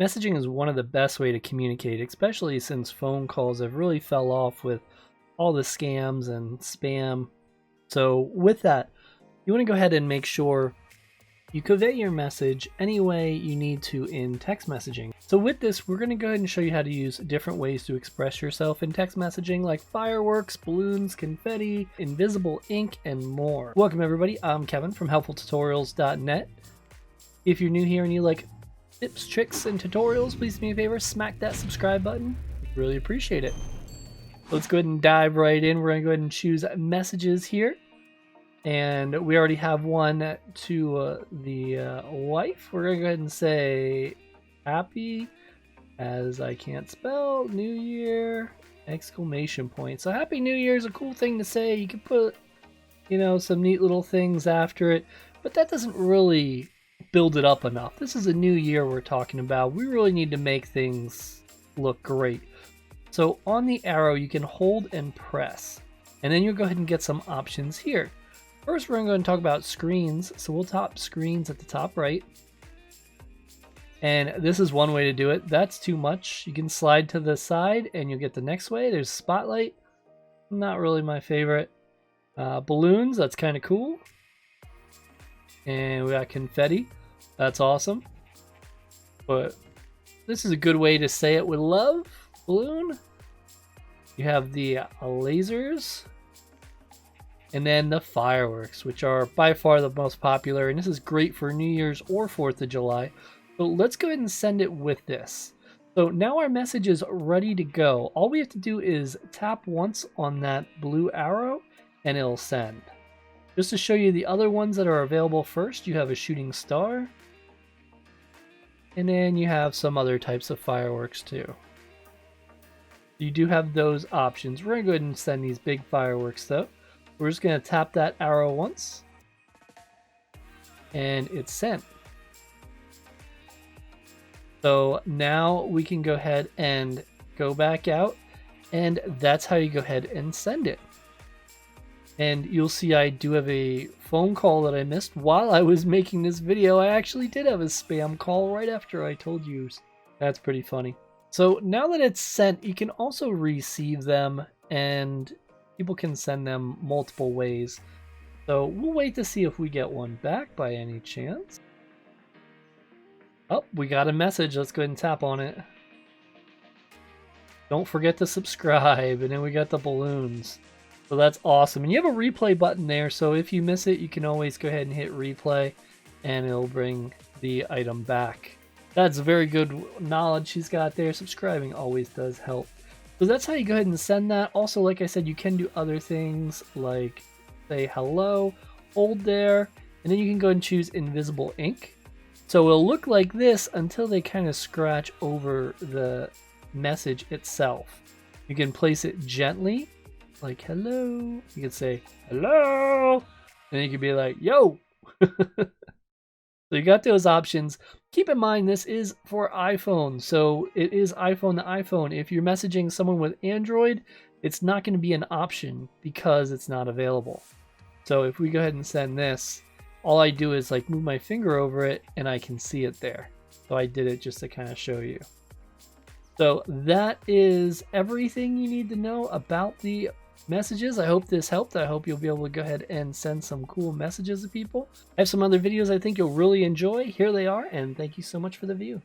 Messaging is one of the best way to communicate, especially since phone calls have really fell off with all the scams and spam. So with that, you want to go ahead and make sure you convey your message any way you need to in text messaging. So with this, we're going to go ahead and show you how to use different ways to express yourself in text messaging, like fireworks, balloons, confetti, invisible ink, and more. Welcome everybody, I'm Kevin from helpfultutorials.net. If you're new here and you like tips, tricks, and tutorials, please do me a favor, smack that subscribe button. Really appreciate it. Let's go ahead and dive right in. We're going to go ahead and choose messages here. And we already have one to the wife. We're going to go ahead and say happy, as I can't spell, New Year, exclamation point. So happy New Year is a cool thing to say. You can put, some neat little things after it, but that doesn't really build it up enough. This is a new year we're talking about. We really need to make things look great. So on the arrow, you can hold and press, and then you'll go ahead and get some options here. First, we're going to go and talk about screens. So we'll tap screens at the top right. And this is one way to do it. That's too much. You can slide to the side and you'll get the next way. There's spotlight. Not really my favorite. Balloons, that's kind of cool. And we got confetti. That's awesome. But this is a good way to say it with love. Balloon. You have the lasers. And then the fireworks, which are by far the most popular. And this is great for New Year's or 4th of July. So let's go ahead and send it with this. So now our message is ready to go. All we have to do is tap once on that blue arrow and it'll send. Just to show you the other ones that are available first, you have a shooting star. And then you have some other types of fireworks too. You do have those options. We're going to go ahead and send these big fireworks though. We're just going to tap that arrow once. And it's sent. So now we can go ahead and go back out. And that's how you go ahead and send it. And you'll see I do have a phone call that I missed while I was making this video. I actually did have a spam call right after I told you. That's pretty funny. So now that it's sent, you can also receive them, and people can send them multiple ways. So we'll wait to see if we get one back by any chance. Oh, we got a message. Let's go ahead and tap on it. Don't forget to subscribe. And then we got the balloons. So that's awesome. And you have a replay button there. So if you miss it, you can always go ahead and hit replay and it'll bring the item back. That's very good knowledge she's got there. Subscribing always does help. So that's how you go ahead and send that. Also, like I said, you can do other things like say hello, hold there, and then you can go and choose invisible ink. So it'll look like this until they kind of scratch over the message itself. You can place it gently, like hello. You can say hello, and then you can be like, yo. So you got those options. Keep in mind this is for iPhone, so it is iPhone to iPhone. If you're messaging someone with Android, it's not going to be an option because it's not available. So if we go ahead and send this, all I do is like move my finger over it and I can see it there. So I did it just to kind of show you. So that is everything you need to know about the messages. I hope this helped. I hope you'll be able to go ahead and send some cool messages to people. I have some other videos I think you'll really enjoy. Here they are, and thank you so much for the view.